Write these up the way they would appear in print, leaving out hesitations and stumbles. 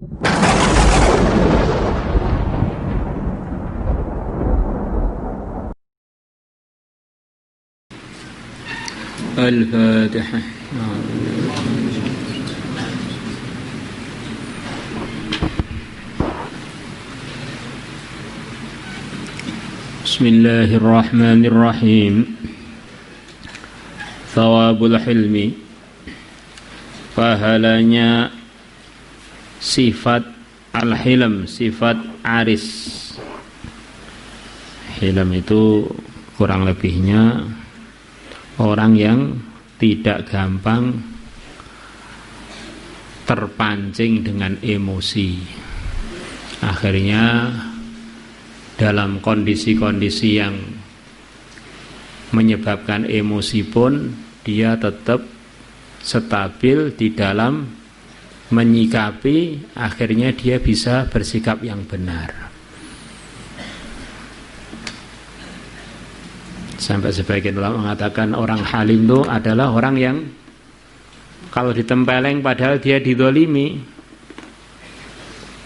Al-Fatihah. Bismillahirrahmanirrahim. Thawabul hilmi, pahalanya sifat al-hilm, sifat aris. Hilm itu kurang lebihnya orang yang tidak gampang terpancing dengan emosi. Akhirnya dalam kondisi-kondisi yang menyebabkan emosi pun dia tetap stabil di dalam menyikapi, akhirnya dia bisa bersikap yang benar. Sampai sebagian ulama mengatakan orang halim itu adalah orang yang kalau ditempeleng padahal dia dizalimi,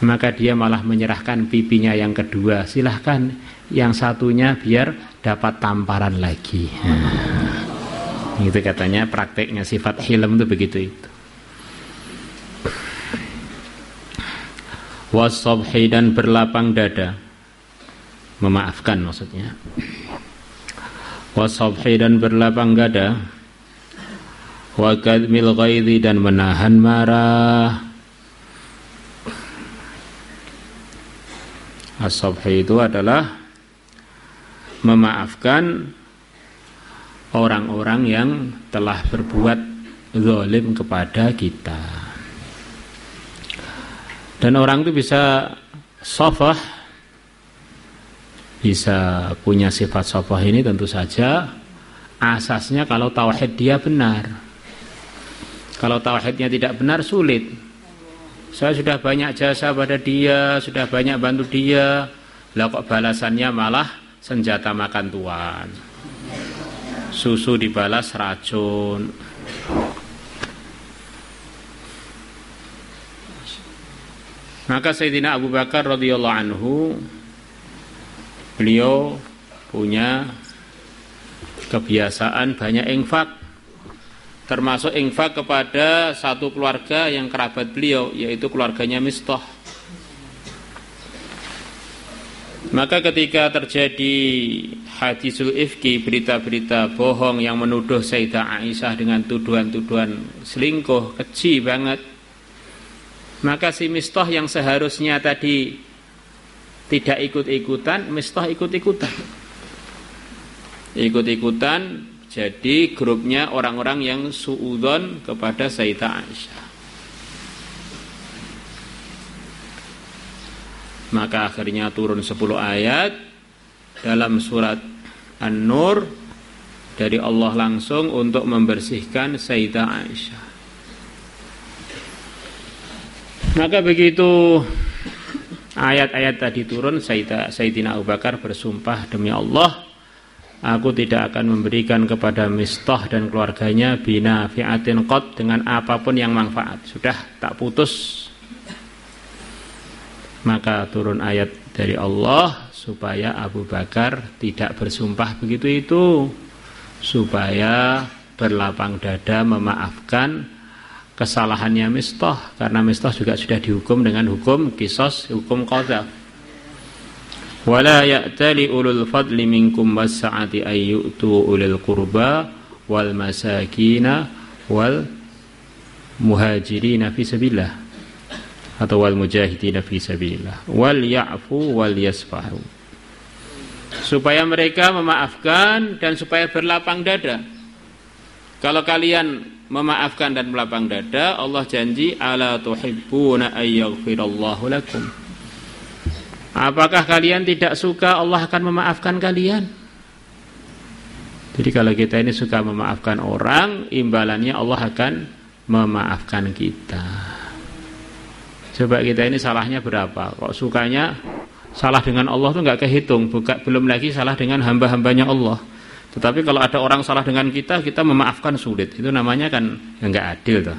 maka dia malah menyerahkan pipinya yang kedua, silahkan yang satunya biar dapat tamparan lagi. Itu katanya prakteknya sifat hilm itu begitu itu. Wasabhi, dan berlapang dada, memaafkan maksudnya. Wasabhi, dan berlapang dada. Wa kadmil ghaidhi, dan menahan marah. As-sabhi itu adalah memaafkan orang-orang yang telah berbuat zalim kepada kita. Dan orang itu bisa safah, bisa punya sifat safah ini tentu saja asasnya kalau tauhid dia benar. Kalau tauhidnya tidak benar sulit. Saya sudah banyak jasa pada dia, sudah banyak bantu dia, lah kok balasannya malah senjata makan tuan, susu dibalas racun. Maka Sayyidina Abu Bakar radhiyallahu anhu, beliau punya kebiasaan banyak infak, termasuk infak kepada satu keluarga yang kerabat beliau, yaitu keluarganya Mistah. Maka ketika terjadi hadisul ifki, berita-berita bohong yang menuduh Sayyidah Aisyah dengan tuduhan-tuduhan selingkuh keji banget, maka si Mistah yang seharusnya tadi tidak ikut-ikutan, Mistah ikut-ikutan. Jadi grupnya orang-orang yang suudzon kepada Sayyidah Aisyah. Maka akhirnya turun 10 ayat dalam surat An-Nur dari Allah langsung untuk membersihkan Sayyidah Aisyah. Maka begitu ayat-ayat tadi turun, Sayyidina Abu Bakar bersumpah, demi Allah, aku tidak akan memberikan kepada Mistah dan keluarganya binafi'atin qad, dengan apapun yang manfaat. Sudah tak putus. Maka turun ayat dari Allah supaya Abu Bakar tidak bersumpah begitu itu, supaya berlapang dada memaafkan kesalahannya Mistah, karena Mistah juga sudah dihukum dengan hukum qisas, hukum qadzaf. Wala ya'tali ulul fadli minkum was-sa'ati ay yu'tu ulil qurba wal masakina wal muhajirina fi sabilillah, atau wal mujahidina fi sabilillah, wal ya'fu wal yasfahu, supaya mereka memaafkan dan supaya berlapang dada. Kalau kalian memaafkan dan berlapang dada, Allah janji, ala tuhibbuna ay yaghfirallahu lakum, apakah kalian tidak suka Allah akan memaafkan kalian? Jadi kalau kita ini suka memaafkan orang, imbalannya Allah akan memaafkan kita. Coba kita ini salahnya berapa? Kok sukanya salah dengan Allah itu nggak kehitung, belum lagi salah dengan hamba-hambanya Allah. Tetapi kalau ada orang salah dengan kita, kita memaafkan sulit. Itu namanya kan nggak adil tuh.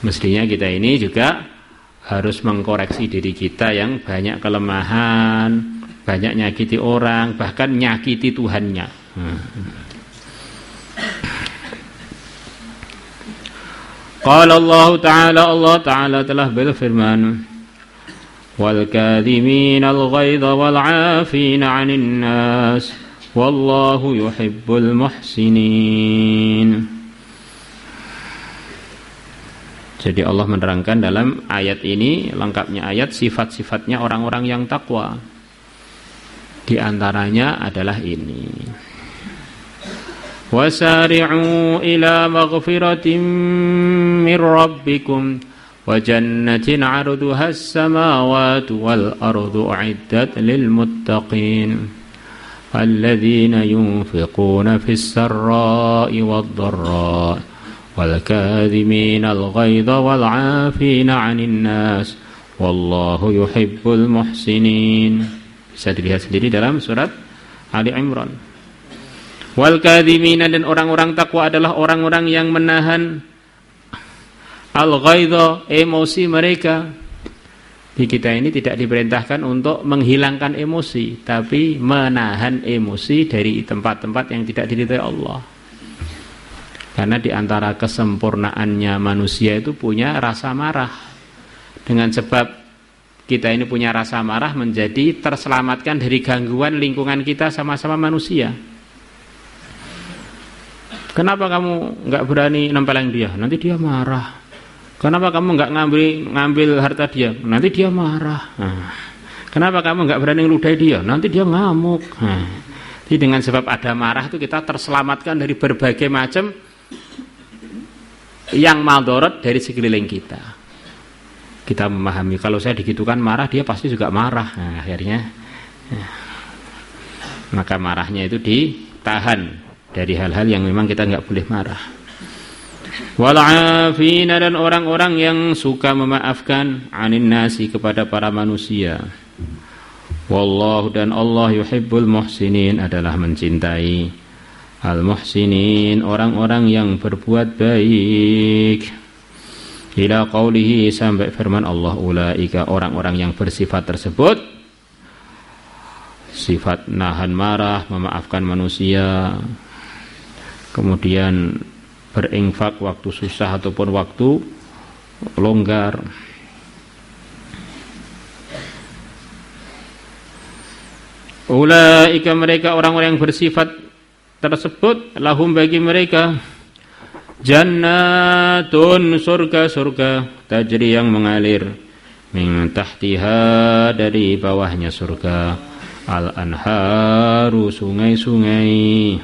Mestinya kita ini juga harus mengkoreksi diri kita yang banyak kelemahan, banyak nyakiti orang, bahkan nyakiti Tuhannya. Qala Allah Ta'ala telah berfirman, wal kadhimina al-ghaidha wal 'afina 'anil nas wallahu yuhibbul muhsinin. Jadi Allah menerangkan dalam ayat ini, lengkapnya ayat, sifat-sifatnya orang-orang yang takwa. Di antaranya adalah ini. Wasari'u ila maghfiratin min rabbikum wa jannatin 'arduha as-samawati wal ardu u'iddat lil muttaqin. Alladzina yunfiquna fis sarra'i wad dharra'i والكاذمين الغيظ والعافين عن الناس والله يحب المحسنين. Bisa dilihat sendiri dalam surat Ali Imran. Wal kadhimina, dan orang-orang takwa adalah orang-orang yang menahan al-ghaidha, emosi mereka. Di kita ini tidak diperintahkan untuk menghilangkan emosi, tapi menahan emosi dari tempat-tempat yang tidak diridhai Allah. Karena di antara kesempurnaannya manusia itu punya rasa marah. Dengan sebab kita ini punya rasa marah, menjadi terselamatkan dari gangguan lingkungan kita sama-sama manusia. Kenapa kamu nggak berani nempeleng dia? Nanti dia marah. Kenapa kamu nggak ngambil harta dia? Nanti dia marah. Kenapa kamu nggak berani ngeludahi dia? Nanti dia ngamuk. Jadi dengan sebab ada marah itu kita terselamatkan dari berbagai macam yang maldorot dari sekeliling kita. Kita memahami, kalau saya digitukan marah, dia pasti juga marah. Nah, akhirnya maka marahnya itu ditahan dari hal-hal yang memang kita nggak boleh marah. Wal'afina, dan orang-orang yang suka memaafkan, anin nasi, kepada para manusia. Wallahu, dan Allah yuhibbul muhsinin, adalah mencintai al-muhsinin, orang-orang yang berbuat baik. Ila qaulihi, sampai firman Allah, ulaika, orang-orang yang bersifat tersebut, sifat nahan marah, memaafkan manusia, kemudian berinfak waktu susah ataupun waktu longgar. Ulaika, mereka orang-orang yang bersifat tersebut, lahum, bagi mereka, jannatun, surga-surga, tajri, yang mengalir, min tahtiha, dari bawahnya surga, al-anharu, sungai-sungai,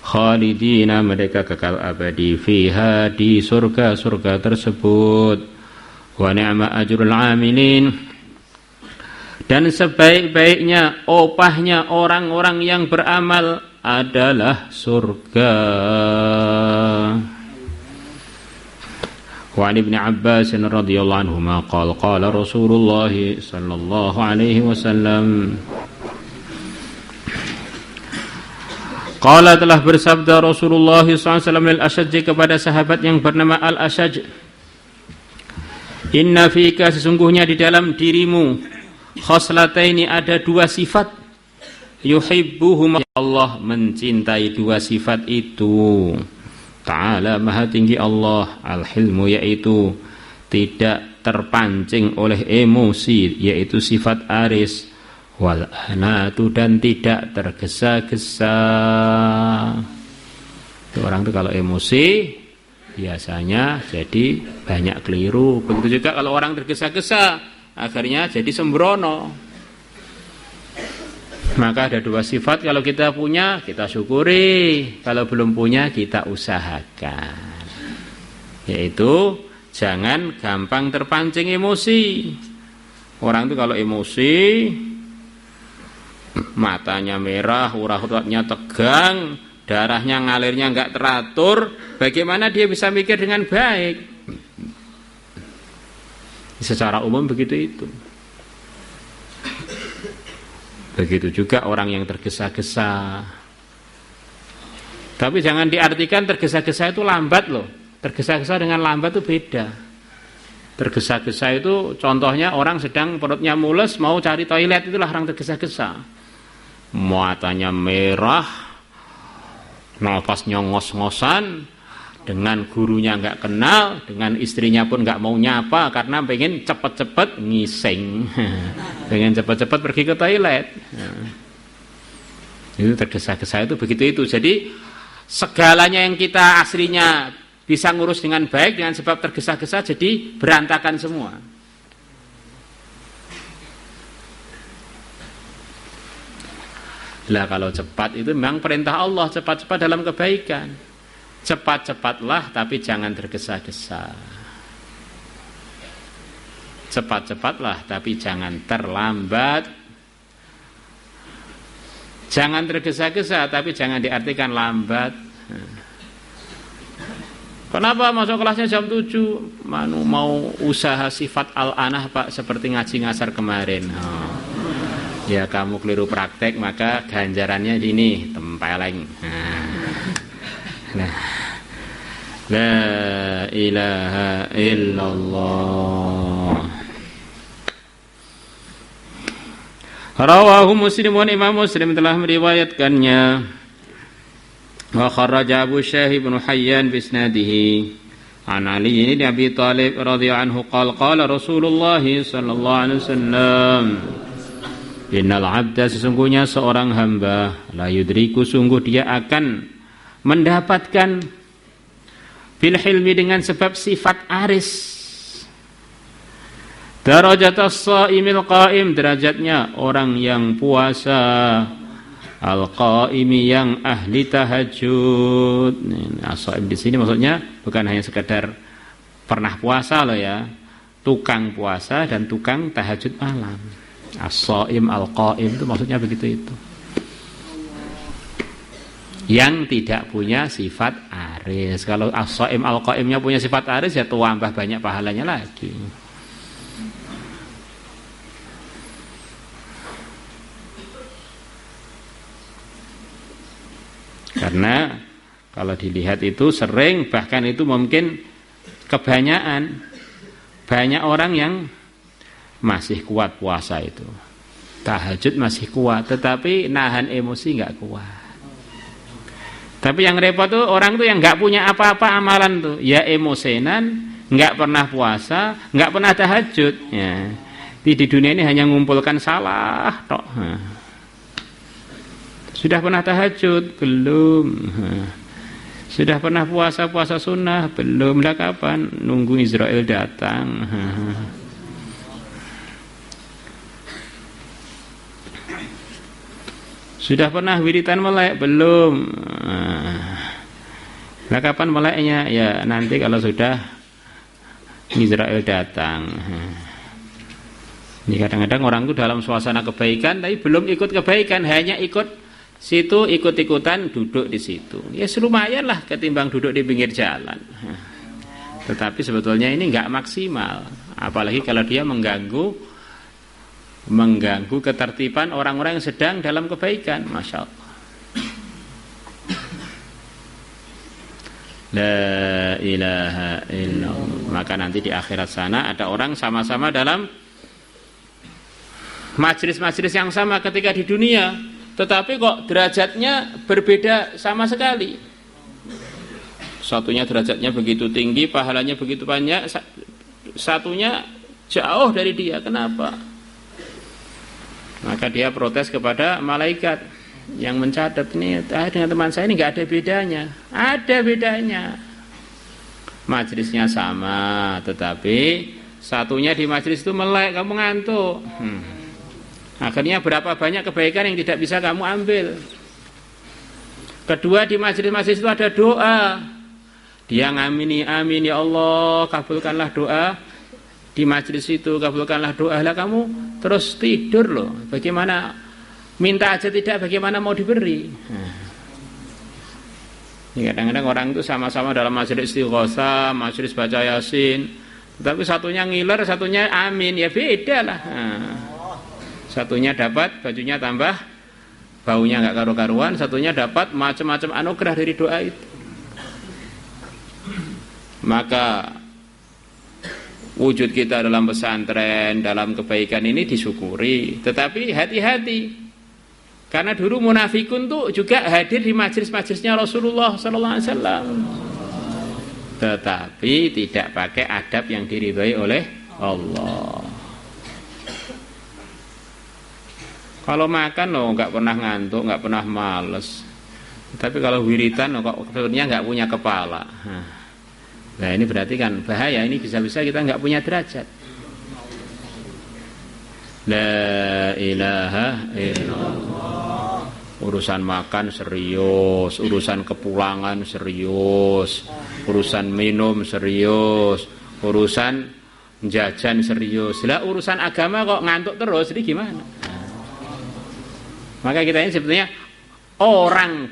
khalidina, mereka kekal abadi, fiha, di surga-surga tersebut, wa ni'ma ajrul amilin, dan sebaik-baiknya opahnya orang-orang yang beramal adalah surga. Wa Ibnu Abbas radhiyallahu anhu qala Rasulullah sallallahu alaihi wasallam, qala, telah bersabda Rasulullah sallallahu alaihi wasallam al-Ashaj, kepada sahabat yang bernama Al-Ashaj, inna fika, sesungguhnya di dalam dirimu, khoslataini, ada dua sifat, yuhibbuhum, Allah mencintai dua sifat itu. Ta'ala, maha tinggi Allah, al-hilmu, yaitu tidak terpancing oleh emosi, yaitu sifat aris, wal anatu, dan tidak tergesa-gesa. Orang itu kalau emosi biasanya jadi banyak keliru. Begitu juga kalau orang tergesa-gesa, akhirnya jadi sembrono. Maka ada dua sifat, kalau kita punya kita syukuri, kalau belum punya kita usahakan, yaitu jangan gampang terpancing emosi. Orang itu kalau emosi, matanya merah, urat-uratnya tegang, darahnya ngalirnya enggak teratur, bagaimana dia bisa mikir dengan baik? Secara umum begitu itu. Begitu juga orang yang tergesa-gesa. Tapi jangan diartikan tergesa-gesa itu lambat loh. Tergesa-gesa dengan lambat itu beda. Tergesa-gesa itu contohnya orang sedang perutnya mules mau cari toilet, itulah orang tergesa-gesa. Matanya merah, nafasnya ngos-ngosan, dengan gurunya nggak kenal, dengan istrinya pun nggak mau nyapa karena pengen cepet-cepet ngising, pengen cepet-cepet pergi ke toilet. Itu tergesa-gesa itu begitu itu. Jadi segalanya yang kita aslinya bisa ngurus dengan baik, dengan sebab tergesa-gesa jadi berantakan semua. Lah kalau cepat itu memang perintah Allah, cepat-cepat dalam kebaikan. Cepat-cepatlah tapi jangan tergesa-gesa. Cepat-cepatlah tapi jangan terlambat. Jangan tergesa-gesa tapi jangan diartikan lambat. Kenapa masuk kelasnya jam 7? Mau usaha sifat al-anah Pak, seperti ngaji ngasar kemarin. Ya kamu keliru praktek, maka ganjarannya ini tempeleng. Nah, la ilaha illallah. Rawahu Muslimun, Imam Muslim telah meriwayatkannya. Wa kharraja Abu Syah bin Hayyan bi isnadihi an Ali bin Abi Thalib radhiyallahu anhu qala Rasulullah sallallahu alaihi wasallam, innal 'abda, sesungguhnya seorang hamba, la yudriku, sungguh dia akan mendapatkan bil hilmi, dengan sebab sifat aris, darajatas shaimil qaim, derajatnya orang yang puasa, al qaimi, yang ahli tahajud. As-shaim di sini maksudnya bukan hanya sekedar pernah puasa loh ya, tukang puasa dan tukang tahajud malam. As-shaim al qaim itu maksudnya begitu itu. Yang tidak punya sifat aris. Kalau as-shaim al-qaimnya punya sifat aris, ya tambah banyak pahalanya lagi. Karena kalau dilihat itu sering, bahkan itu mungkin kebanyakan, banyak orang yang masih kuat puasa itu, tahajud masih kuat, tetapi nahan emosi nggak kuat. Tapi yang repot tuh orang tuh yang nggak punya apa-apa amalan tuh, ya emosenan, nggak pernah puasa, nggak pernah tahajud. Ya. Di dunia ini hanya mengumpulkan salah, tok. Sudah pernah tahajud? Belum. Sudah pernah puasa sunnah? Belum. Lah kapan? Nunggu Israel datang. Sudah pernah wiritan melek? Belum. Nah, kapan meleknya? Ya nanti kalau sudah Israel datang. Ini kadang-kadang orang itu dalam suasana kebaikan, tapi belum ikut kebaikan, hanya ikut situ, ikut-ikutan duduk di situ. Ya lumayan lah ketimbang duduk di pinggir jalan. Tetapi sebetulnya ini nggak maksimal, apalagi kalau dia mengganggu ketertiban orang-orang yang sedang dalam kebaikan. Masya Allah. La ilaha illallah. Maka nanti di akhirat sana ada orang sama-sama dalam majelis-majelis yang sama ketika di dunia, tetapi kok derajatnya berbeda sama sekali. Satunya derajatnya begitu tinggi, pahalanya begitu banyak, satunya jauh dari dia. Kenapa? Maka dia protes kepada malaikat yang mencatat, ini dengan teman saya ini nggak ada bedanya. Ada bedanya. Majelisnya sama, tetapi satunya di majelis itu melek, kamu ngantuk. Akhirnya berapa banyak kebaikan yang tidak bisa kamu ambil. Kedua, di majelis-majelis itu ada doa. Dia ngamini, amin ya Allah, kabulkanlah doa di majelis itu, kabulkanlah doa. Lah kamu terus tidur loh. Bagaimana minta aja tidak, bagaimana mau diberi? Kadang-kadang orang itu sama-sama dalam majelis istighosah, majelis baca Yasin, tapi satunya ngiler, satunya amin, ya beda lah. Satunya dapat bajunya tambah, baunya nggak karu-karuan, satunya dapat macam-macam anugerah dari doa itu. Maka wujud kita dalam pesantren, dalam kebaikan ini disyukuri. Tetapi hati-hati, karena dulu munafikun tuh juga hadir di majelis-majelisnya Rasulullah Sallallahu Alaihi Wasallam, tetapi tidak pakai adab yang diridhai oleh Allah. Kalau makan loh nggak pernah ngantuk, nggak pernah males. Tapi kalau wiritan loh, kok sebenarnya nggak punya kepala. Nah ini berarti kan bahaya. Ini bisa-bisa kita nggak punya derajat. La ilaha illallah. Urusan makan serius, urusan kepulangan serius, urusan minum serius, urusan jajan serius. Lah urusan agama kok ngantuk terus, ini gimana? Maka kita ini sebetulnya orang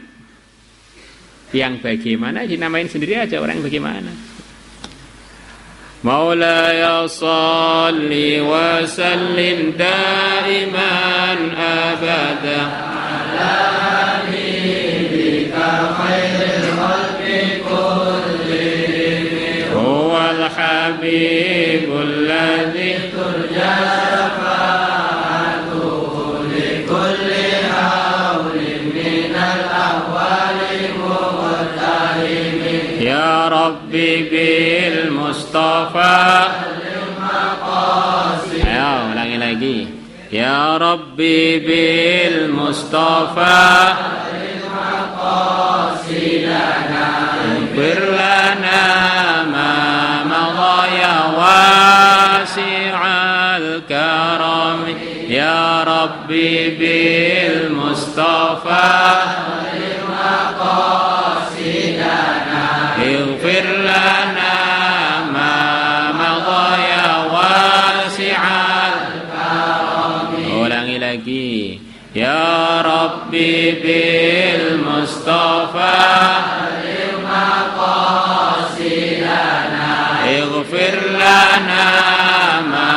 yang bagaimana, dinamain sendiri aja orang yang bagaimana. Maulaya salli wa sallim daiman abada ala nabiyika khairil khalqi kullihim huwal habibul ladzi turja syafa'atuhu likulli hawlin minal ahwali muqtahimin ya rabbi bil Mustafa. Ayo ulangi lagi. Ya Rabbi bil Mustafa ighfir lana ma madaya wasi'al karam. Ya Rabbi bil Mustafa ighfir lana lagi. Ya Rabbi bil Mustafa ighfir lana ma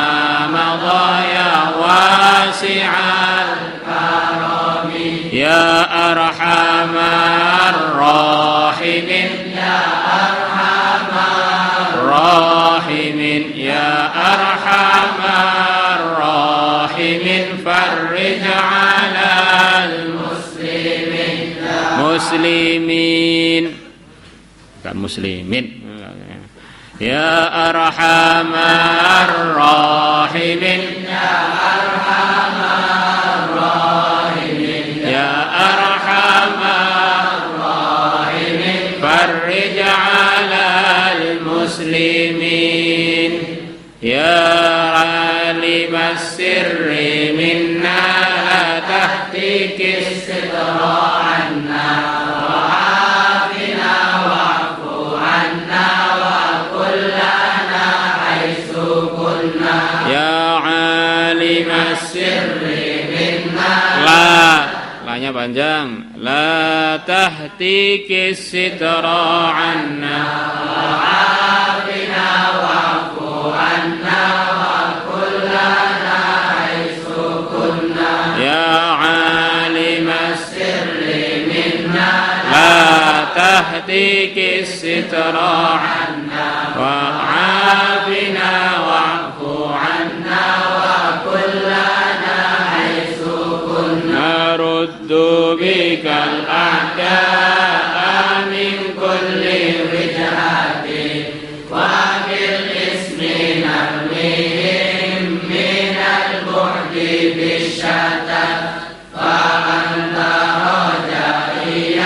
madaya wasi'al karami ya arhamar rahimin ya arhamar rahimin ya arhamar rahimin farrij 'alal muslimin bukan muslimin ya arhamar rahimin ya arhamar rahimin ya arhamar rahimin farrij 'alal muslimin ya alimas sirri minna la tahtikis sitra anna wa afina wa'fu anna wa kullana haitsu kunna ya alimas sirri minna lanya panjang la tahtikis sitra anna wa afina wa'fu anna تهتك الستر عنا وعافنا واعف عنا وكلنا حيث كنا نرد بك الأعداء من كل وجهة وبالاسم نرميهم من البعد بالشتات فأنت رجائي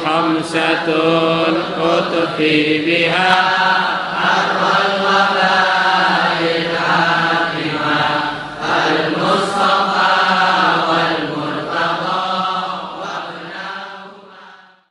خمسة أطفي بها